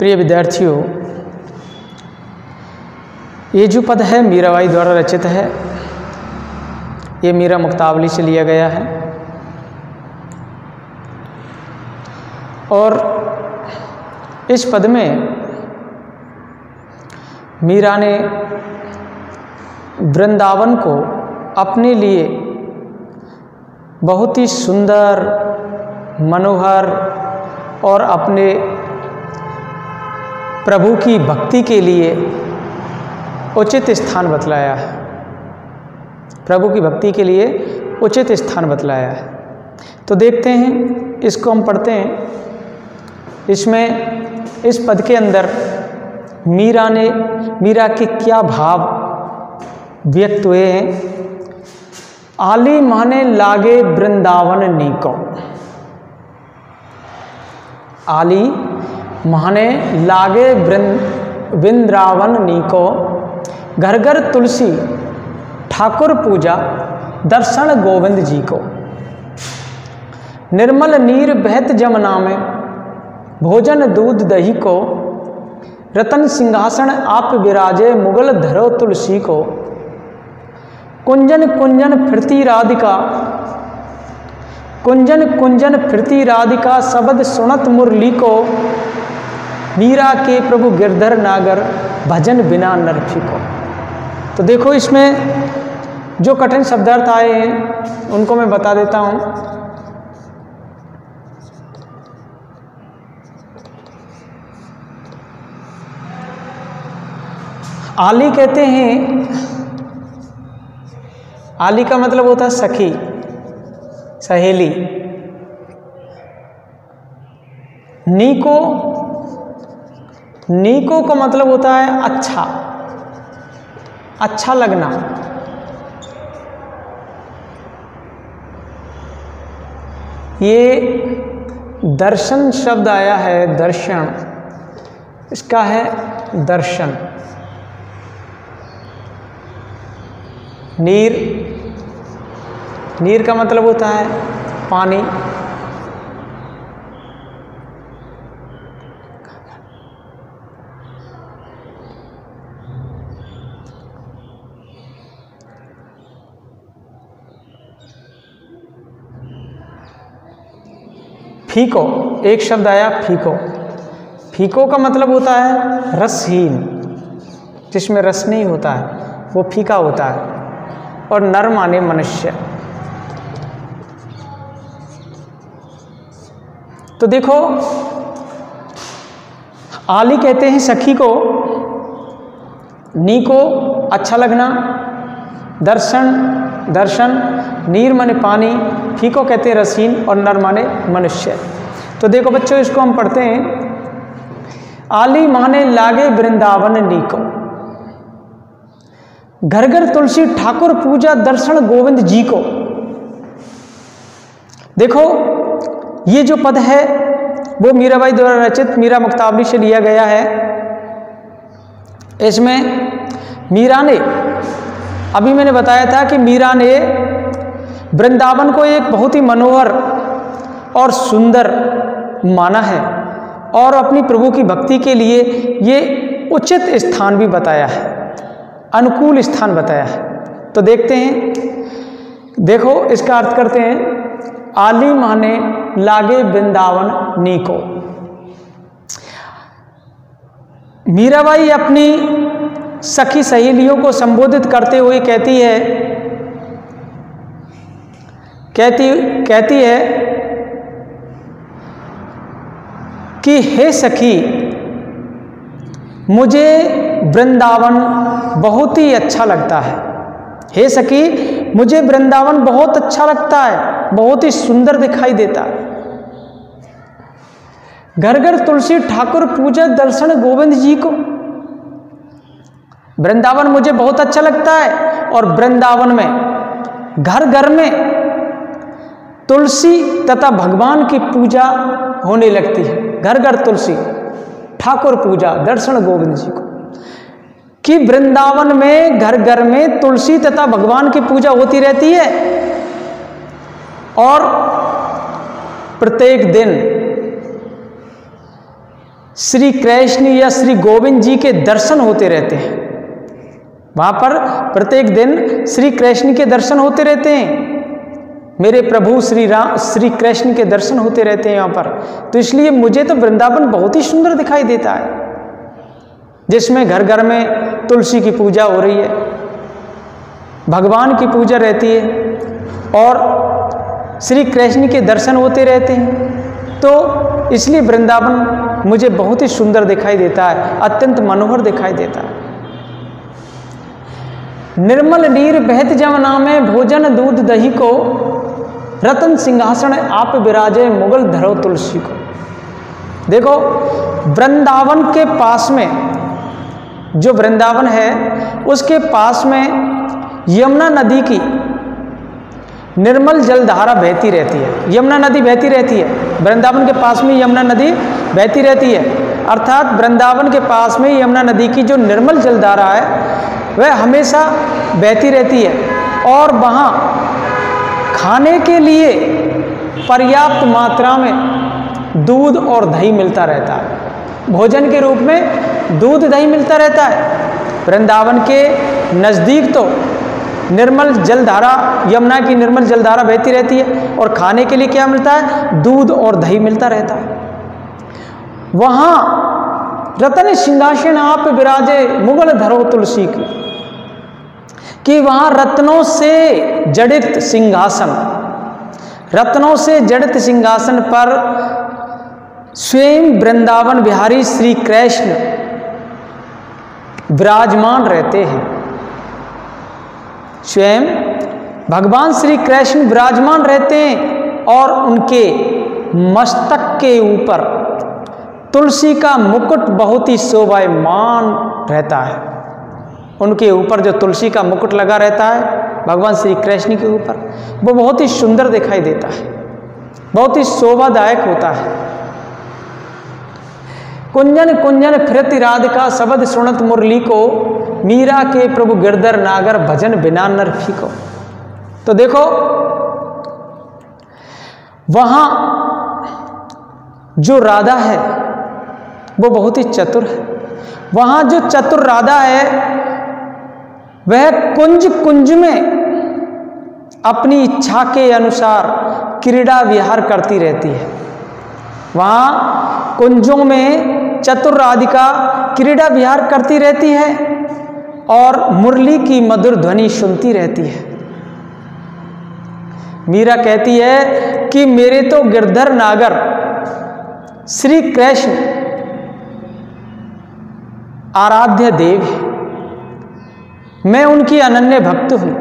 प्रिय विद्यार्थियों, ये जो पद है मीराबाई द्वारा रचित है। ये मीरा मुक्तावली से लिया गया है और इस पद में मीरा ने वृंदावन को अपने लिए बहुत ही सुंदर, मनोहर और अपने प्रभु की भक्ति के लिए उचित स्थान बतलाया है। प्रभु की भक्ति के लिए उचित स्थान बतलाया है। तो देखते हैं, इसको हम पढ़ते हैं। इसमें इस पद के अंदर मीरा के क्या भाव व्यक्त हुए हैं। आली माने लागे वृंदावन नीको। आली माने लागे वृंदावन नीको। घर घर तुलसी ठाकुर पूजा दर्शन गोविंद जी को। निर्मल नीर बहत जमुना में भोजन दूध दही को। रतन सिंहासन आप विराजे मुगल धरो तुलसी को। कुंजन कुंजन फिरती राधिका, कुंजन कुंजन फिरती राधिका। शब्द सुनत मुरली को। मीरा के प्रभु गिरधर नागर भजन बिना नरफी को। तो देखो, इसमें जो कठिन शब्दार्थ आए हैं उनको मैं बता देता हूँ। आली कहते हैं, आली का मतलब होता है सखी, सहेली। नीको, नीको का मतलब होता है अच्छा, अच्छा लगना। ये दर्शन शब्द आया है, दर्शन, इसका है दर्शन। नीर, नीर का मतलब होता है पानी। फीको, एक शब्द आया फीको। फीको का मतलब होता है रसहीन, जिसमें रस नहीं होता है वो फीका होता है। और नर माने मनुष्य। तो देखो, आली कहते हैं सखी को, नी को अच्छा लगना, दर्शन, दर्शन, नीर माने पानी, फीको कहते हैं रसीन और नर माने मनुष्य। तो देखो बच्चों, इसको हम पढ़ते हैं। आली माने लागे वृंदावन नीको। घर घर तुलसी ठाकुर पूजा दर्शन गोविंद जी को। देखो, ये जो पद है वो मीराबाई द्वारा रचित मीरा मुक्तावली से लिया गया है। इसमें मीरा ने, अभी मैंने बताया था कि मीरा ने वृंदावन को एक बहुत ही मनोहर और सुंदर माना है और अपनी प्रभु की भक्ति के लिए ये उचित स्थान भी बताया है, अनुकूल स्थान बताया है। तो देखते हैं, देखो इसका अर्थ करते हैं। आली माने लागे वृंदावन नीको। मीराबाई अपनी सखी सहेलियों को संबोधित करते हुए कहती है कि हे सखी, मुझे वृंदावन बहुत ही अच्छा लगता है। हे सखी, मुझे वृंदावन बहुत अच्छा लगता है, बहुत ही सुंदर दिखाई देता है। घर घर तुलसी ठाकुर पूजा दर्शन गोविंद जी को। वृंदावन मुझे बहुत अच्छा लगता है और वृंदावन में घर घर में तुलसी तथा भगवान की पूजा होने लगती है। घर घर तुलसी ठाकुर पूजा दर्शन गोविंद जी को। कि वृंदावन में घर घर में तुलसी तथा भगवान की पूजा होती रहती है और प्रत्येक दिन श्री कृष्ण या श्री गोविंद जी के दर्शन होते रहते हैं। वहाँ पर प्रत्येक दिन श्री कृष्ण के दर्शन होते रहते हैं, मेरे प्रभु श्री कृष्ण के दर्शन होते रहते हैं यहाँ पर। तो इसलिए मुझे तो वृंदावन बहुत ही सुंदर दिखाई देता है, जिसमें घर घर में तुलसी की पूजा हो रही है, भगवान की पूजा रहती है और श्री कृष्ण के दर्शन होते रहते हैं। तो इसलिए वृंदावन मुझे बहुत ही सुंदर दिखाई देता है, अत्यंत मनोहर दिखाई देता है। निर्मल नीर बहत जमुना में भोजन दूध दही को, रतन सिंहासन आप विराजे मुगल धरो तुलसी को। देखो वृंदावन के पास में, जो वृंदावन है उसके पास में यमुना नदी की निर्मल जलधारा बहती रहती है। यमुना नदी बहती रहती है, वृंदावन के पास में यमुना नदी बहती रहती है। अर्थात वृंदावन के पास में यमुना नदी की जो निर्मल जलधारा है वह हमेशा बहती रहती है और वहाँ खाने के लिए पर्याप्त मात्रा में दूध और दही मिलता रहता है। भोजन के रूप में दूध दही मिलता रहता है। वृंदावन के नज़दीक तो निर्मल जलधारा, यमुना की निर्मल जलधारा बहती रहती है और खाने के लिए क्या मिलता है? दूध और दही मिलता रहता है। वहाँ रतन सिंहासन आप विराजे मुगल धरो तुलसी की, कि वहाँ रत्नों से जड़ित सिंहासन, रत्नों से जड़ित सिंहासन पर स्वयं वृंदावन बिहारी श्री कृष्ण विराजमान रहते हैं। स्वयं भगवान श्री कृष्ण विराजमान रहते हैं और उनके मस्तक के ऊपर तुलसी का मुकुट बहुत ही शोभायमान रहता है। उनके ऊपर जो तुलसी का मुकुट लगा रहता है भगवान श्री कृष्ण के ऊपर, वो बहुत ही सुंदर दिखाई देता है, बहुत ही शोभादायक होता है। कुंजन कुंजन फिरति राधिका शब्द सुनत मुरली को, मीरा के प्रभु गिरधर नागर भजन बिना नर फीको। तो देखो वहां जो राधा है वो बहुत ही चतुर है। वहां जो चतुर राधा है वह कुंज कुंज में अपनी इच्छा के अनुसार क्रीड़ा विहार करती रहती है। वहाँ कुंजों में चतुर राधिका क्रीड़ा विहार करती रहती है और मुरली की मधुर ध्वनि सुनती रहती है। मीरा कहती है कि मेरे तो गिरधर नागर श्री कृष्ण आराध्य देव है, मैं उनकी अनन्य भक्त हूँ।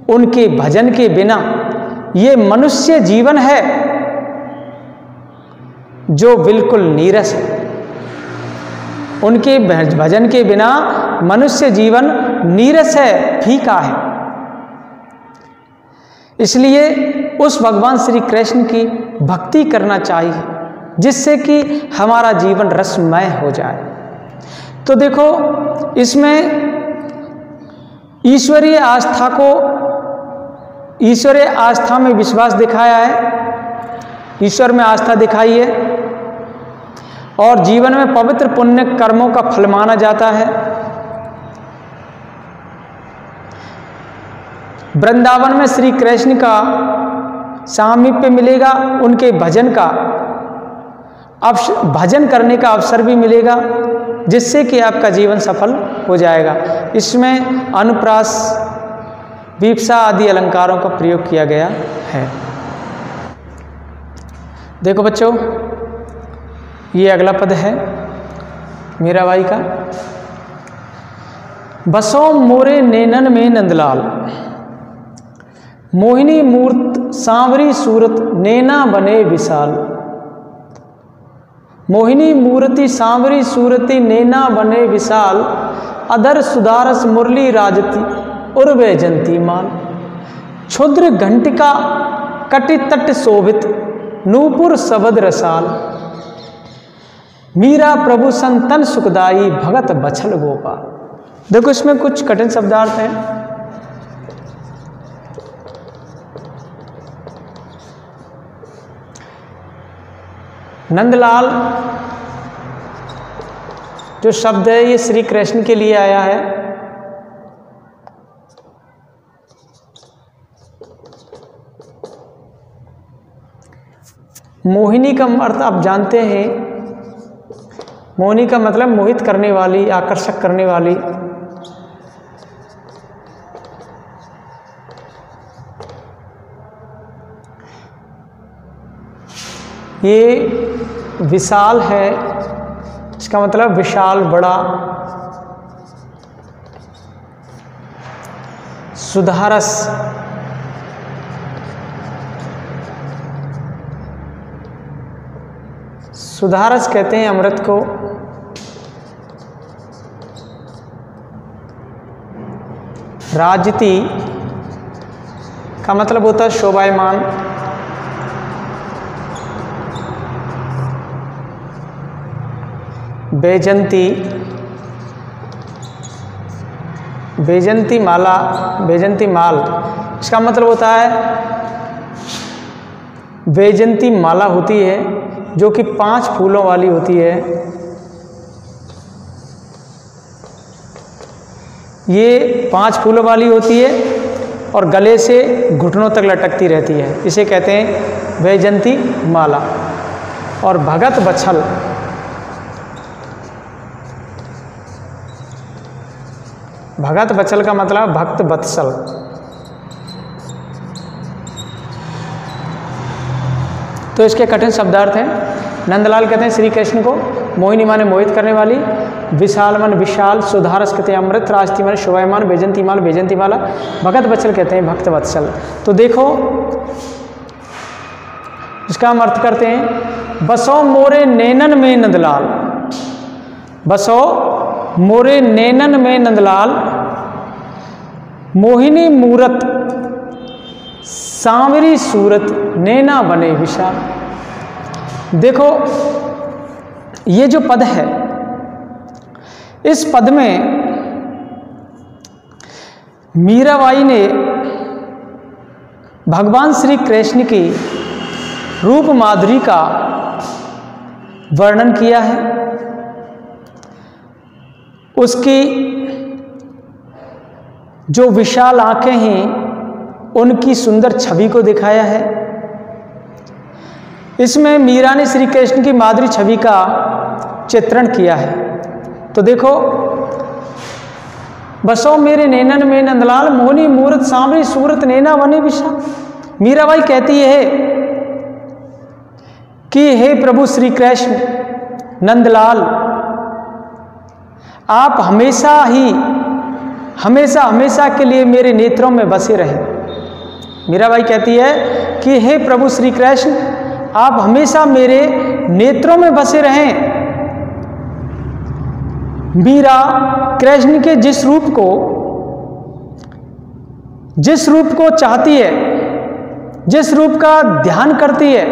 उनके भजन के बिना ये मनुष्य जीवन है जो बिल्कुल नीरस है। उनके भजन के बिना मनुष्य जीवन नीरस है, फीका है। इसलिए उस भगवान श्री कृष्ण की भक्ति करना चाहिए जिससे कि हमारा जीवन रसमय हो जाए। तो देखो इसमें ईश्वरीय आस्था को, ईश्वरीय आस्था में विश्वास दिखाया है, ईश्वर में आस्था दिखाई है और जीवन में पवित्र पुण्य कर्मों का फल माना जाता है। वृंदावन में श्री कृष्ण का सामीप्य मिलेगा, उनके भजन का भजन करने का अवसर भी मिलेगा जिससे कि आपका जीवन सफल हो जाएगा। इसमें अनुप्रास, विप्सा आदि अलंकारों का प्रयोग किया गया है। देखो बच्चों, ये अगला पद है मीराबाई का। बसो मोरे नैनन में नंदलाल, मोहिनी मूर्त सांवरी सूरत नैना बने विशाल। मोहिनी मूर्ति सांवरी सूरति नैना बने विशाल, अधर सुधारस मुरली राजती उर्वे जंती माल। क्षुद्र घंटिका कटि तट शोभित नूपुर सबद रसाल। मीरा प्रभु संतन सुखदाई भगत बछल गोपाल। देखो इसमें कुछ कठिन शब्दार्थ हैं। नंदलाल जो शब्द है ये श्री कृष्ण के लिए आया है। मोहिनी का अर्थ आप जानते हैं, मोहिनी का मतलब मोहित करने वाली, आकर्षक करने वाली। ये विशाल है, इसका मतलब विशाल, बड़ा। सुधारस, सुधारस कहते हैं अमृत को। राजती का मतलब होता है शोभायमान। बैजंती, बैजंती माला, बैजंती माल, इसका मतलब होता है बैजंती माला होती है जो कि 5 फूलों वाली होती है। ये 5 फूलों वाली होती है और गले से घुटनों तक लटकती रहती है, इसे कहते हैं बैजंती माला। और भगत बछल, भगत बचल का मतलब भक्त वत्सल। तो इसके कठिन शब्दार्थ हैं। नंदलाल कहते हैं श्री कृष्ण को मोहिनी माने मोहित करने वाली, विशाल मन विशाल, सुधारस कहते हैं अमृत, राजती माने शोभायमान, बैजंती माल बैजंती माला, भगत बचल कहते हैं भक्त वत्सल। तो देखो इसका हम अर्थ करते हैं, बसो मोरे नैनन में नंदलाल, बसो मोरे नैनन में नंदलाल, मोहिनी मूरत सांवरी सूरत, नैना बने विशाल। देखो ये जो पद है, इस पद में मीराबाई ने भगवान श्री कृष्ण की रूप माधुरी का वर्णन किया है, उसकी जो विशाल आंखें हैं उनकी सुंदर छवि को दिखाया है। इसमें मीरा ने श्री कृष्ण की माधुरी छवि का चित्रण किया है। तो देखो, बसो मेरे नैनन में नंदलाल, मोहनी मूरत सांवरी सूरत, नैना बने विशाल। मीराबाई कहती है कि हे प्रभु श्री कृष्ण नंदलाल, आप हमेशा ही हमेशा हमेशा के लिए मेरे नेत्रों में बसे रहे। मीराबाई कहती है कि हे प्रभु श्री कृष्ण, आप हमेशा मेरे नेत्रों में बसे रहें। मीरा कृष्ण के जिस रूप को चाहती है, जिस रूप का ध्यान करती है,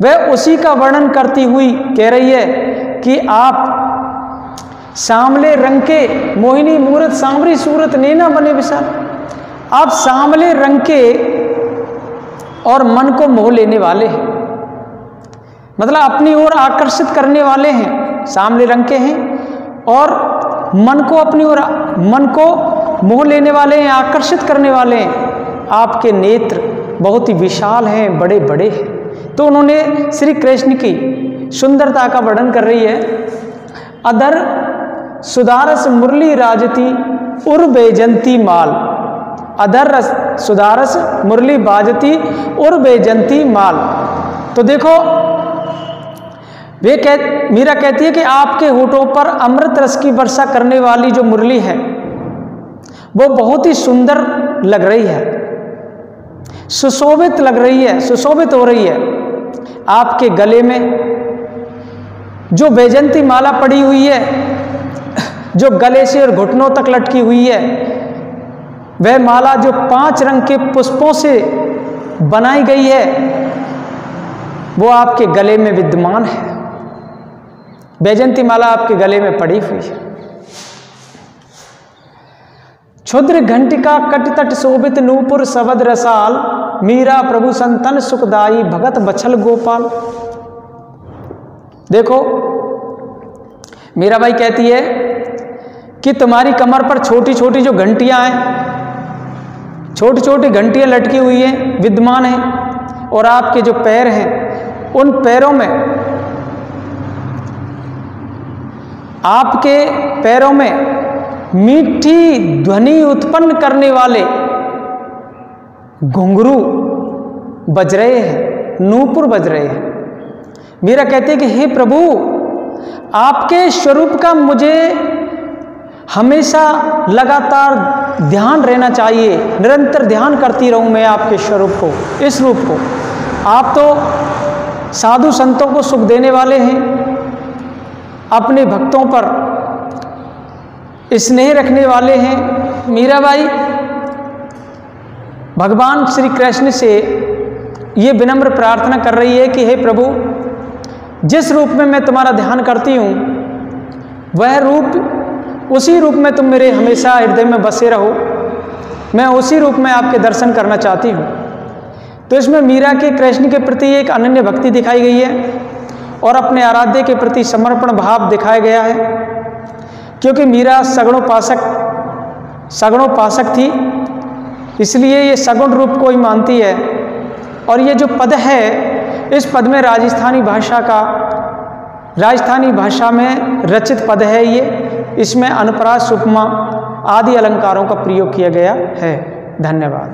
वह उसी का वर्णन करती हुई कह रही है कि आप सांवले रंग के, मोहिनी मूरत सांवरी सूरत, नैना बने विशाल। आप सांवले रंग के और मन को मोह लेने वाले हैं, मतलब अपनी ओर आकर्षित करने वाले हैं, सांवले रंग के हैं और मन को अपनी ओर, मन को मोह लेने वाले हैं, आकर्षित करने वाले हैं। आपके नेत्र बहुत ही विशाल हैं, बड़े बड़े हैं। तो उन्होंने श्री कृष्ण की सुंदरता का वर्णन कर रही है। अदर सुधारस मुरली राजती उर बैजंती माल, अधर सुधारस मुरली बाजती उर बैजंती माल। तो देखो मीरा कहती है कि आपके होठों पर अमृत रस की वर्षा करने वाली जो मुरली है वो बहुत ही सुंदर लग रही है, सुशोभित लग रही है, सुशोभित हो रही है। आपके गले में जो बैजंती माला पड़ी हुई है, जो गले से और घुटनों तक लटकी हुई है, वह माला जो 5 रंग के पुष्पों से बनाई गई है वो आपके गले में विद्यमान है। बैजंती माला आपके गले में पड़ी हुई है। क्षुद्र घंटिका कटतट शोभित नूपुर सबद रसाल, मीरा प्रभु संतन सुखदाई भगत बछल गोपाल। देखो मीराबाई कहती है कि तुम्हारी कमर पर छोटी छोटी जो घंटियां हैं, छोटी छोटी घंटियां लटकी हुई हैं, विद्यमान हैं, और आपके जो पैर हैं उन पैरों में, आपके पैरों में मीठी ध्वनि उत्पन्न करने वाले घुंघरू बज रहे हैं, नूपुर बज रहे हैं। मीरा कहते हैं कि हे प्रभु, आपके स्वरूप का मुझे हमेशा लगातार ध्यान रहना चाहिए, निरंतर ध्यान करती रहूं मैं आपके स्वरूप को, इस रूप को। आप तो साधु संतों को सुख देने वाले हैं, अपने भक्तों पर स्नेह रखने वाले हैं। मीराबाई भगवान श्री कृष्ण से ये विनम्र प्रार्थना कर रही है कि हे प्रभु, जिस रूप में मैं तुम्हारा ध्यान करती हूँ वह रूप, उसी रूप में तुम मेरे हमेशा हृदय में बसे रहो, मैं उसी रूप में आपके दर्शन करना चाहती हूँ। तो इसमें मीरा के कृष्ण के प्रति एक अनन्य भक्ति दिखाई गई है और अपने आराध्य के प्रति समर्पण भाव दिखाया गया है, क्योंकि मीरा सगुण पाशक थी, इसलिए ये सगुण रूप को ही मानती है। और ये जो पद है, इस पद में राजस्थानी भाषा में रचित पद है ये, इसमें अनुप्रास, उपमा आदि अलंकारों का प्रयोग किया गया है। धन्यवाद।